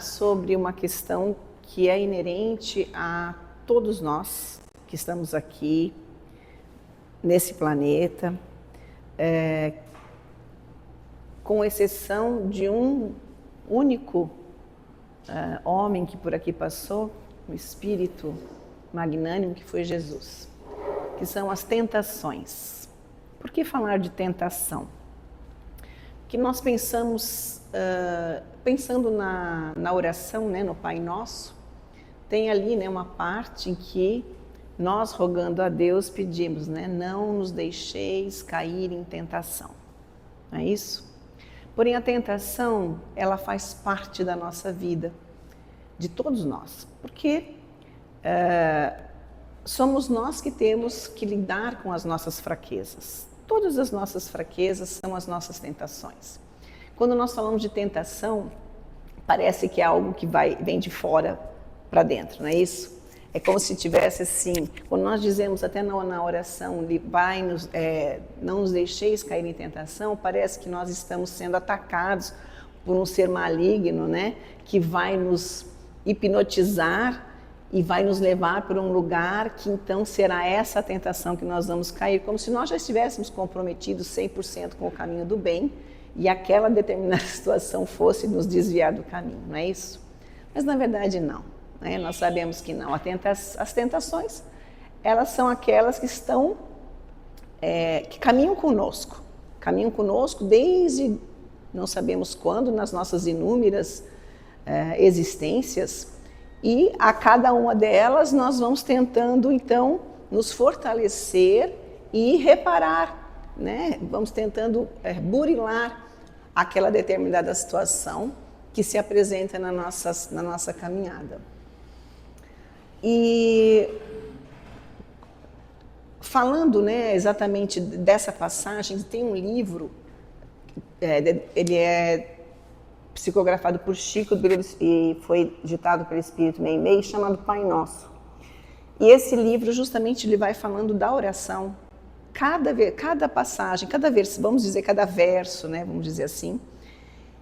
sobre uma questão que é inerente a todos nós que estamos aqui nesse planeta, com exceção de um único homem que por aqui passou, um espírito magnânimo que foi Jesus, que são as tentações. Por que falar de tentação? Que nós pensamos, pensando na oração, né, no Pai Nosso, tem ali, né, uma parte em que nós, rogando a Deus, pedimos, né, não nos deixeis cair em tentação. Não é isso? Porém, a tentação, ela faz parte da nossa vida, de todos nós, porque somos nós que temos que lidar com as nossas fraquezas. Todas as nossas fraquezas são as nossas tentações. Quando nós falamos de tentação, parece que é algo que vem de fora para dentro, não é isso? É como se tivesse assim, quando nós dizemos até na oração, não nos deixeis cair em tentação, parece que nós estamos sendo atacados por um ser maligno, né? Que vai nos hipnotizar e vai nos levar para um lugar que então será essa a tentação que nós vamos cair, como se nós já estivéssemos comprometidos 100% com o caminho do bem e aquela determinada situação fosse nos desviar do caminho, não é isso? Mas na verdade não, né? Nós sabemos que não. As tentações, elas são aquelas que estão, que caminham conosco desde não sabemos quando, nas nossas inúmeras existências. E a cada uma delas nós vamos tentando, então, nos fortalecer e reparar, né? Vamos tentando burilar aquela determinada situação que se apresenta na nossa caminhada. E falando, né, exatamente dessa passagem, tem um livro, ele é psicografado por Chico e foi ditado pelo Espírito Meimei, chamado Pai Nosso. E esse livro justamente ele vai falando da oração, cada passagem, cada verso, vamos dizer cada verso, né, vamos dizer assim.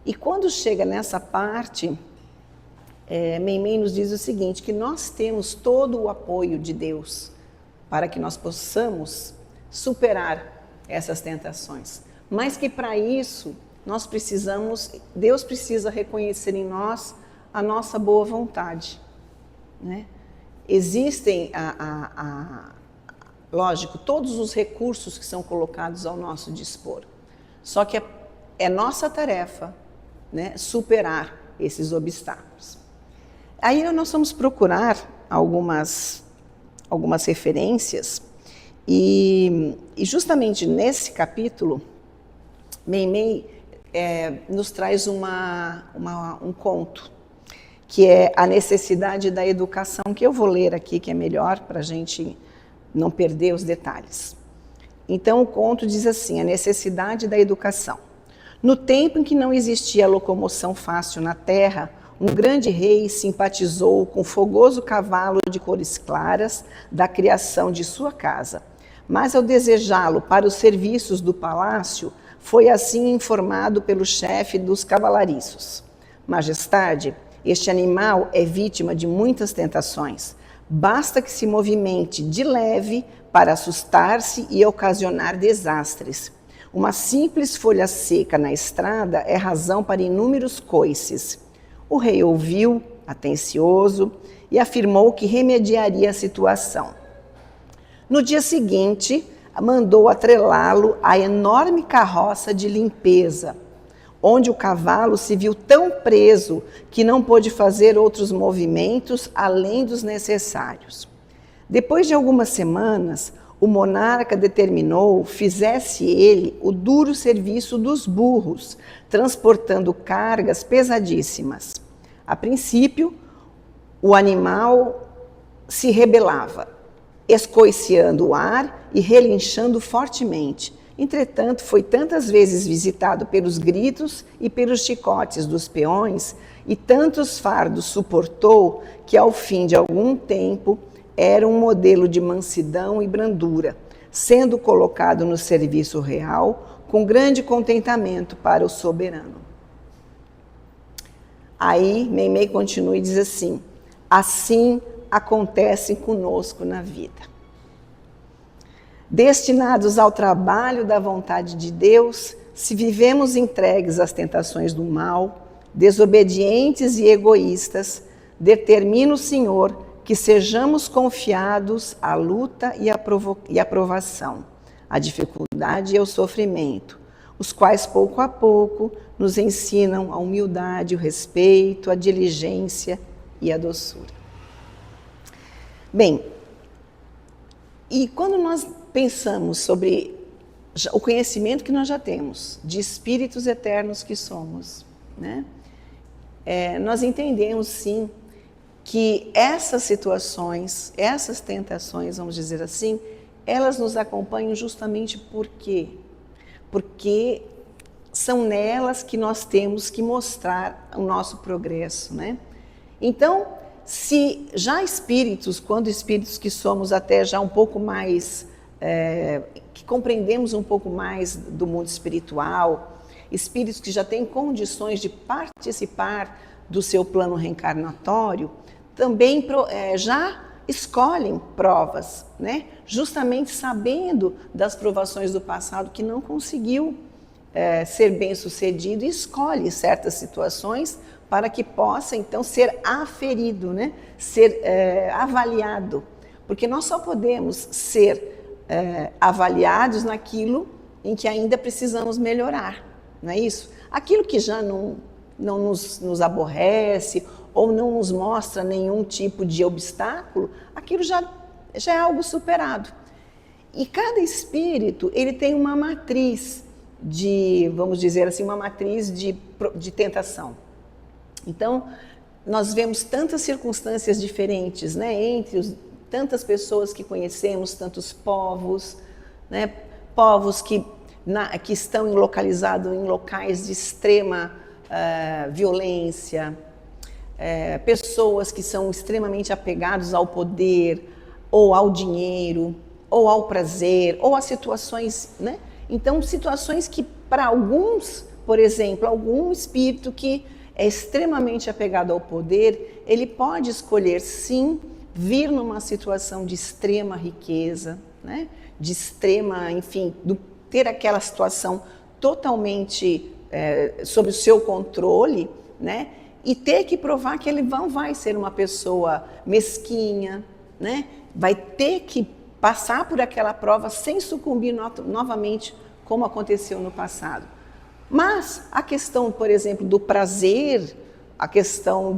E quando chega nessa parte, Meimei nos diz o seguinte, que nós temos todo o apoio de Deus para que nós possamos superar essas tentações, mas que para isso Deus precisa reconhecer em nós a nossa boa vontade, né? Existem, lógico, todos os recursos que são colocados ao nosso dispor, só que é nossa tarefa, né, superar esses obstáculos. Aí nós vamos procurar algumas referências e justamente nesse capítulo, Meimei nos traz um conto, que é a necessidade da educação, que eu vou ler aqui, que é melhor para a gente não perder os detalhes. Então o conto diz assim, a necessidade da educação. No tempo em que não existia locomoção fácil na terra, um grande rei simpatizou com o fogoso cavalo de cores claras da criação de sua casa, mas ao desejá-lo para os serviços do palácio, foi assim informado pelo chefe dos cavalariços. Majestade, este animal é vítima de muitas tentações. Basta que se movimente de leve para assustar-se e ocasionar desastres. Uma simples folha seca na estrada é razão para inúmeros coices. O rei ouviu, atencioso, e afirmou que remediaria a situação. No dia seguinte, mandou atrelá-lo à enorme carroça de limpeza, onde o cavalo se viu tão preso que não pôde fazer outros movimentos além dos necessários. Depois de algumas semanas, o monarca determinou fizesse ele o duro serviço dos burros, transportando cargas pesadíssimas. A princípio, o animal se rebelava, escoiciando o ar e relinchando fortemente. Entretanto, foi tantas vezes visitado pelos gritos e pelos chicotes dos peões e tantos fardos suportou que, ao fim de algum tempo, era um modelo de mansidão e brandura, sendo colocado no serviço real com grande contentamento para o soberano. Aí Meimei continua e diz assim: assim acontece conosco na vida. Destinados ao trabalho da vontade de Deus, se vivemos entregues às tentações do mal, desobedientes e egoístas, determina o Senhor que sejamos confiados à luta e à provação, à dificuldade e ao sofrimento, os quais pouco a pouco nos ensinam a humildade, o respeito, a diligência e a doçura. Bem, e quando nós pensamos sobre o conhecimento que nós já temos de espíritos eternos que somos, né? Nós entendemos sim que essas situações, essas tentações, vamos dizer assim, elas nos acompanham justamente por quê? Porque são nelas que nós temos que mostrar o nosso progresso, né? Então, se já espíritos, quando espíritos que somos até já um pouco mais, que compreendemos um pouco mais do mundo espiritual, espíritos que já têm condições de participar do seu plano reencarnatório, também já escolhem provas, né? Justamente sabendo das provações do passado que não conseguiu ser bem-sucedido, e escolhe certas situações para que possa então ser aferido, né? Ser avaliado, porque nós só podemos ser avaliados naquilo em que ainda precisamos melhorar, não é isso? Aquilo que já não nos aborrece ou não nos mostra nenhum tipo de obstáculo, aquilo já é algo superado. E cada espírito, ele tem uma matriz vamos dizer assim, uma matriz de tentação. Então, nós vemos tantas circunstâncias diferentes, né, entre tantas pessoas que conhecemos, tantos povos, né, povos que estão localizados em locais de extrema violência, pessoas que são extremamente apegados ao poder, ou ao dinheiro, ou ao prazer, ou a situações, né? Então, situações que para alguns, por exemplo, algum espírito que é extremamente apegado ao poder, ele pode escolher sim vir numa situação de extrema riqueza, né? De extrema, enfim, ter aquela situação totalmente sob o seu controle, né? E ter que provar que ele não vai ser uma pessoa mesquinha, né? Vai ter que passar por aquela prova sem sucumbir novamente, como aconteceu no passado. Mas a questão, por exemplo, do prazer, a questão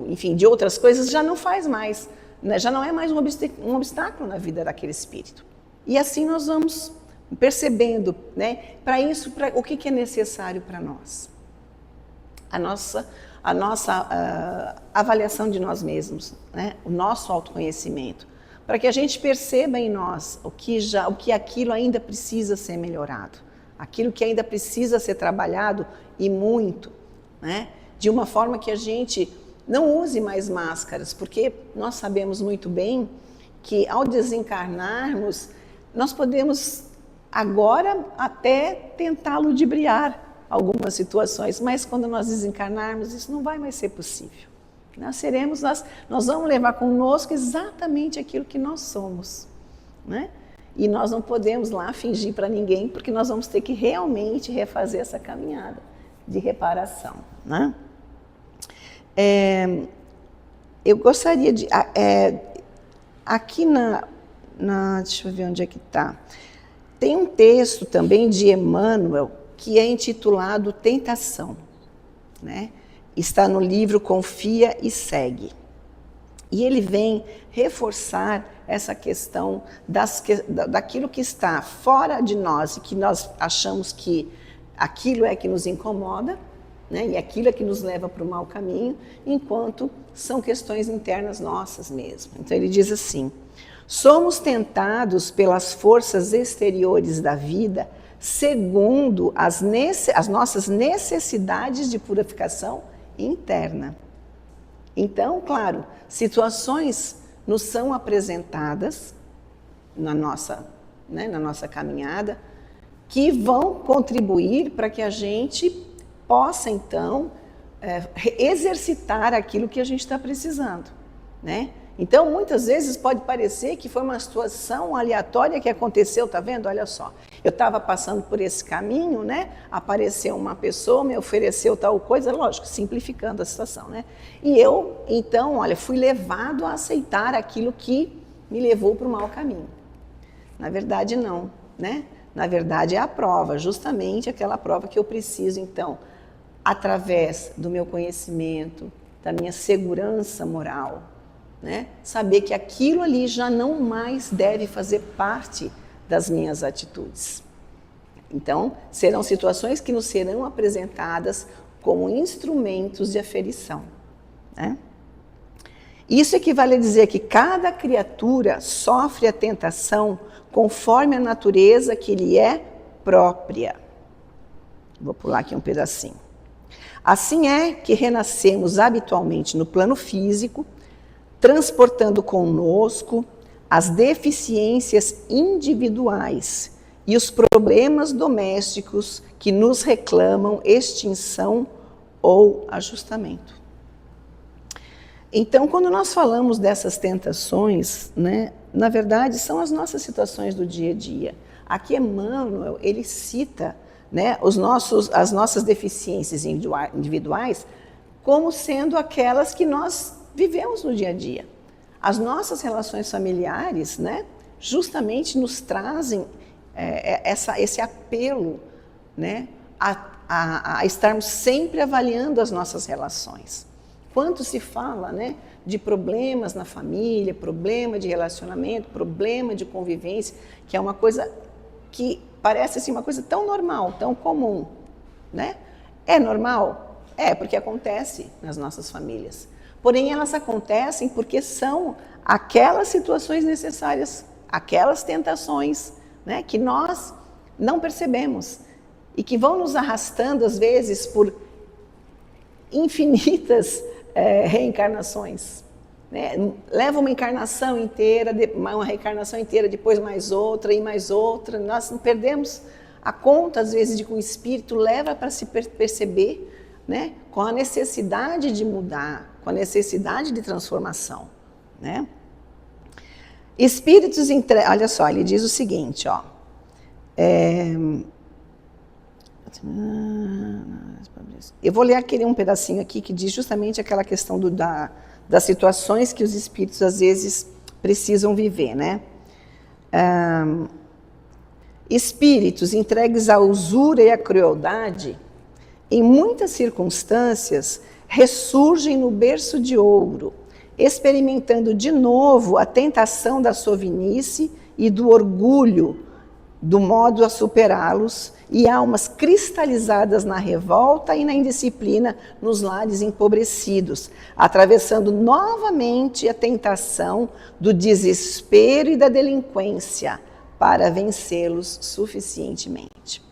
enfim, de outras coisas já não faz mais, né? Já não é mais um obstáculo na vida daquele espírito. E assim nós vamos percebendo, né? Para isso, o que é necessário para nós? A nossa avaliação de nós mesmos, né? O nosso autoconhecimento, para que a gente perceba em nós o que aquilo ainda precisa ser melhorado, aquilo que ainda precisa ser trabalhado e muito, né? De uma forma que a gente não use mais máscaras, porque nós sabemos muito bem que ao desencarnarmos, nós podemos agora até tentar ludibriar algumas situações, mas quando nós desencarnarmos, isso não vai mais ser possível. Nós vamos levar conosco exatamente aquilo que nós somos, né? E nós não podemos lá fingir para ninguém, porque nós vamos ter que realmente refazer essa caminhada de reparação, né? Eu gostaria de... aqui deixa eu ver onde é que está. Tem um texto também de Emmanuel que é intitulado Tentação, né? Está no livro Confia e Segue. E ele vem reforçar essa questão daquilo que está fora de nós e que nós achamos que aquilo é que nos incomoda, né? E aquilo é que nos leva para o mau caminho, enquanto são questões internas nossas mesmo. Então ele diz assim: somos tentados pelas forças exteriores da vida segundo as nossas necessidades de purificação interna. Então, claro, situações nos são apresentadas na nossa caminhada que vão contribuir para que a gente possa, então, exercitar aquilo que a gente está precisando, né? Então, muitas vezes pode parecer que foi uma situação aleatória que aconteceu, tá vendo? Olha só, eu estava passando por esse caminho, né? Apareceu uma pessoa, me ofereceu tal coisa, lógico, simplificando a situação, né? E eu, então, olha, fui levado a aceitar aquilo que me levou para o mau caminho. Na verdade, não, né? Na verdade, é a prova, justamente aquela prova que eu preciso, então, através do meu conhecimento, da minha segurança moral, né? Saber que aquilo ali já não mais deve fazer parte das minhas atitudes. Então, serão situações que nos serão apresentadas como instrumentos de aferição, né? Isso equivale a dizer que cada criatura sofre a tentação conforme a natureza que lhe é própria. Vou pular aqui um pedacinho. Assim é que renascemos habitualmente no plano físico, transportando conosco as deficiências individuais e os problemas domésticos que nos reclamam extinção ou ajustamento. Então, quando nós falamos dessas tentações, né, na verdade, são as nossas situações do dia a dia. Aqui Emmanuel, ele cita, né, as nossas deficiências individuais como sendo aquelas que nós vivemos no dia a dia. As nossas relações familiares, né, justamente nos trazem esse apelo, né, a estarmos sempre avaliando as nossas relações. Quanto se fala, né, de problemas na família, problema de relacionamento, problema de convivência, que é uma coisa que parece assim, uma coisa tão normal, tão comum, né? É normal? É, porque acontece nas nossas famílias. Porém, elas acontecem porque são aquelas situações necessárias, aquelas tentações, né, que nós não percebemos e que vão nos arrastando, às vezes, por infinitas reencarnações. Né? Leva uma encarnação inteira, uma reencarnação inteira, depois mais outra e mais outra. Nós não perdemos a conta, às vezes, de que o espírito leva para se perceber, né, com a necessidade de mudar, com a necessidade de transformação, né? Espíritos olha só, ele diz o seguinte, ó, eu vou ler um pedacinho aqui que diz justamente aquela questão das situações que os espíritos às vezes precisam viver, né? Espíritos entregues à usura e à crueldade, em muitas circunstâncias, ressurgem no berço de ouro, experimentando de novo a tentação da sovinice e do orgulho, do modo a superá-los, e almas cristalizadas na revolta e na indisciplina nos lares empobrecidos, atravessando novamente a tentação do desespero e da delinquência para vencê-los suficientemente.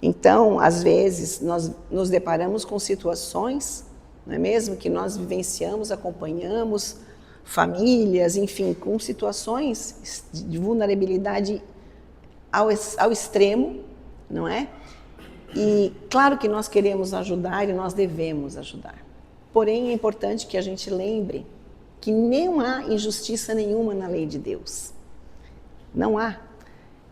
Então, às vezes, nós nos deparamos com situações, não é mesmo, que nós vivenciamos, acompanhamos, famílias, enfim, com situações de vulnerabilidade ao extremo, não é? E claro que nós queremos ajudar e nós devemos ajudar. Porém, é importante que a gente lembre que não há injustiça nenhuma na lei de Deus. Não há.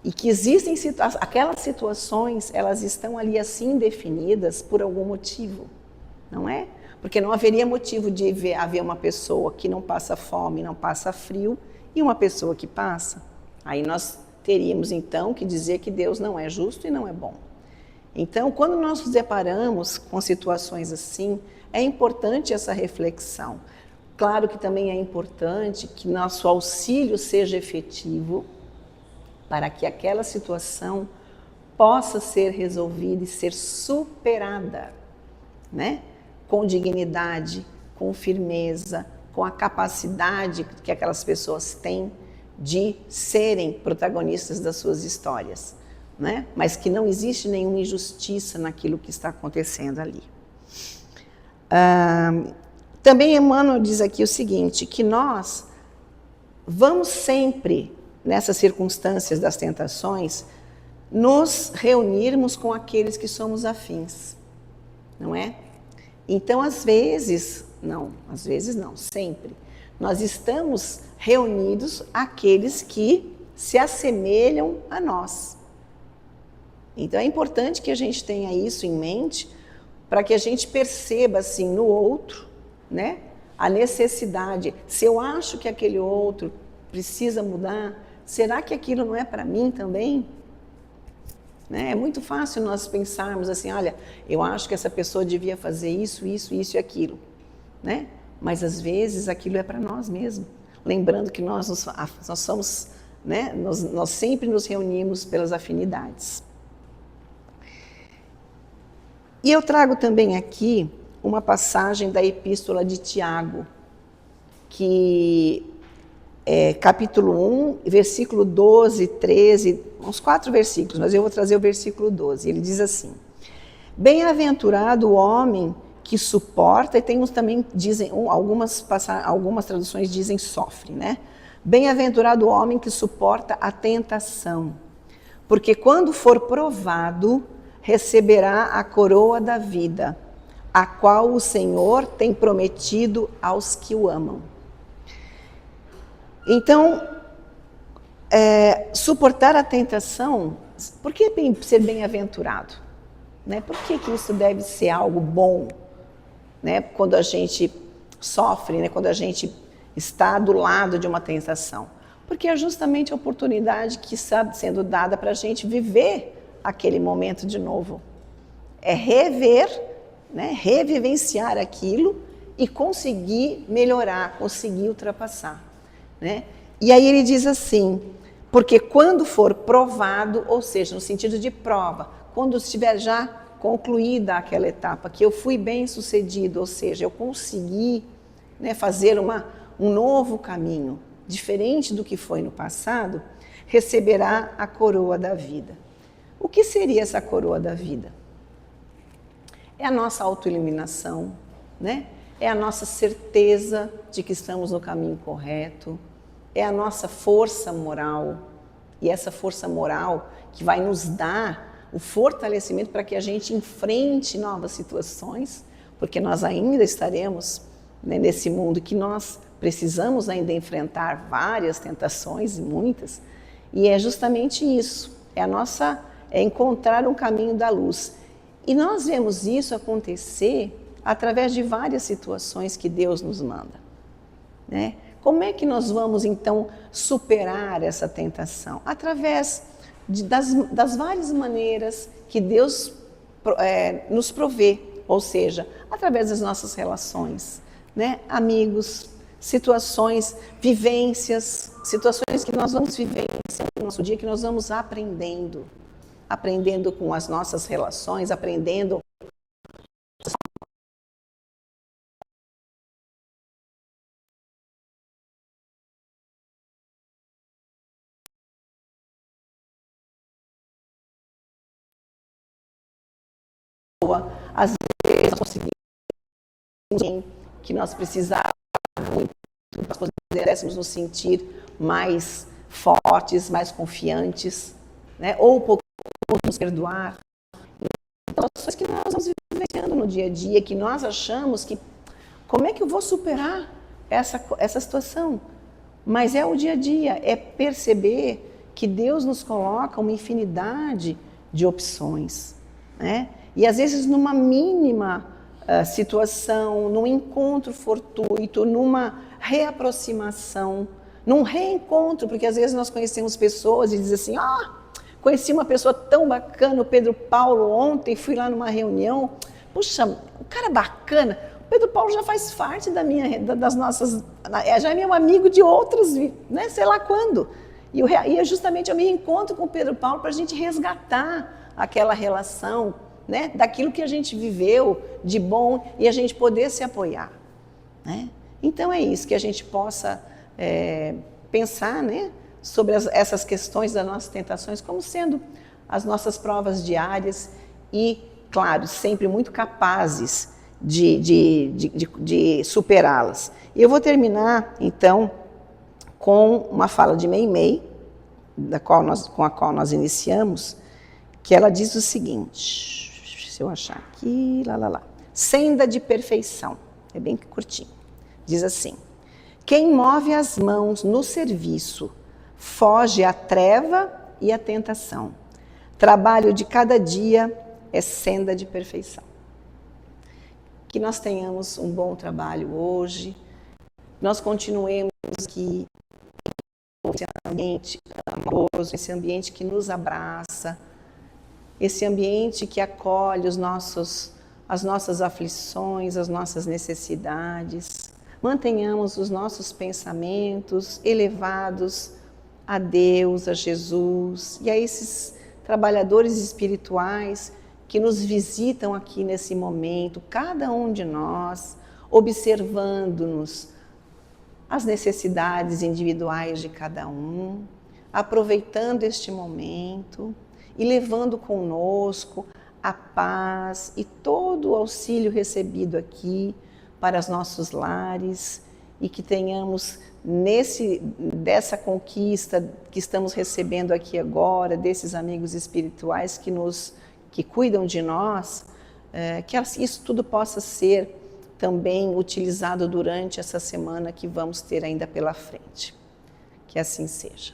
E que existem aquelas situações, elas estão ali assim definidas por algum motivo, não é? Porque não haveria motivo de haver uma pessoa que não passa fome, não passa frio, e uma pessoa que passa. Aí nós teríamos então que dizer que Deus não é justo e não é bom. Então, quando nós nos deparamos com situações assim, é importante essa reflexão. Claro que também é importante que nosso auxílio seja efetivo, para que aquela situação possa ser resolvida e ser superada, né? Com dignidade, com firmeza, com a capacidade que aquelas pessoas têm de serem protagonistas das suas histórias, né? Mas que não existe nenhuma injustiça naquilo que está acontecendo ali. Também Emmanuel diz aqui o seguinte, que nós vamos sempre, nessas circunstâncias das tentações, nos reunirmos com aqueles que somos afins, não é? Então, às vezes não, sempre, nós estamos reunidos aqueles que se assemelham a nós. Então, é importante que a gente tenha isso em mente, para que a gente perceba, assim, no outro, né, a necessidade. Se eu acho que aquele outro precisa mudar, será que aquilo não é para mim também? Né? É muito fácil nós pensarmos assim, olha, eu acho que essa pessoa devia fazer isso, isso, isso e aquilo, né? Mas às vezes aquilo é para nós mesmos. Lembrando que nós somos, né? Nós sempre nos reunimos pelas afinidades. E eu trago também aqui uma passagem da Epístola de Tiago, que é capítulo 1, versículo 12, 13, uns 4 versículos, mas eu vou trazer o versículo 12. Ele diz assim: bem-aventurado o homem que suporta, e tem uns também dizem, algumas traduções dizem sofre, né? Bem-aventurado o homem que suporta a tentação, porque quando for provado, receberá a coroa da vida, a qual o Senhor tem prometido aos que o amam. Então, suportar a tentação, por que ser bem-aventurado? Né? Por que isso deve ser algo bom? Né? Quando a gente sofre, né? Quando a gente está do lado de uma tentação. Porque é justamente a oportunidade que está sendo dada para a gente viver aquele momento de novo. É rever, né? Revivenciar aquilo e conseguir melhorar, conseguir ultrapassar. Né? E aí ele diz assim, porque quando for provado, ou seja, no sentido de prova, quando estiver já concluída aquela etapa, que eu fui bem sucedido, ou seja, eu consegui, né, fazer um novo caminho, diferente do que foi no passado, receberá a coroa da vida. O que seria essa coroa da vida? É a nossa autoiluminação, né? É a nossa certeza de que estamos no caminho correto, é a nossa força moral, e essa força moral que vai nos dar o fortalecimento para que a gente enfrente novas situações, porque nós ainda estaremos, né, nesse mundo que nós precisamos ainda enfrentar várias tentações, muitas, e é justamente isso, é encontrar um caminho da luz. E nós vemos isso acontecer através de várias situações que Deus nos manda, né? Como é que nós vamos, então, superar essa tentação? Através das várias maneiras que Deus nos provê, ou seja, através das nossas relações, né? Amigos, situações, vivências, situações que nós vamos vivenciando no nosso dia, que nós vamos aprendendo com as nossas relações, aprendendo às vezes nós conseguimos que nós precisávamos muito, para nós pudéssemos nos sentir mais fortes, mais confiantes, né? Ou nos perdoar. Então, coisas que nós vamos vivenciando no dia a dia, que nós achamos que, como é que eu vou superar essa situação? Mas é o dia a dia, é perceber que Deus nos coloca uma infinidade de opções, né? E às vezes numa mínima situação, num encontro fortuito, numa reaproximação, num reencontro, porque às vezes nós conhecemos pessoas e dizem assim, conheci uma pessoa tão bacana, o Pedro Paulo, ontem fui lá numa reunião, puxa, um cara bacana, o Pedro Paulo já faz parte das nossas, já é meu amigo de outras, né, sei lá quando. E justamente eu me reencontro com o Pedro Paulo para a gente resgatar aquela relação, né, daquilo que a gente viveu de bom e a gente poder se apoiar. Né? Então é isso, que a gente possa pensar, né, sobre essas questões das nossas tentações como sendo as nossas provas diárias e, claro, sempre muito capazes de superá-las. E eu vou terminar, então, com uma fala de Meimei, com a qual nós iniciamos, que ela diz o seguinte, se eu achar aqui, Senda de perfeição. É bem curtinho. Diz assim: quem move as mãos no serviço foge à treva e à tentação. Trabalho de cada dia é senda de perfeição. Que nós tenhamos um bom trabalho hoje, nós continuemos aqui esse ambiente amoroso, esse ambiente que nos abraça, esse ambiente que acolhe as nossas aflições, as nossas necessidades. Mantenhamos os nossos pensamentos elevados a Deus, a Jesus e a esses trabalhadores espirituais que nos visitam aqui nesse momento, cada um de nós, observando-nos as necessidades individuais de cada um, aproveitando este momento e levando conosco a paz e todo o auxílio recebido aqui para os nossos lares e que tenhamos dessa conquista que estamos recebendo aqui agora, desses amigos espirituais que cuidam de nós, que isso tudo possa ser também utilizado durante essa semana que vamos ter ainda pela frente. Que assim seja.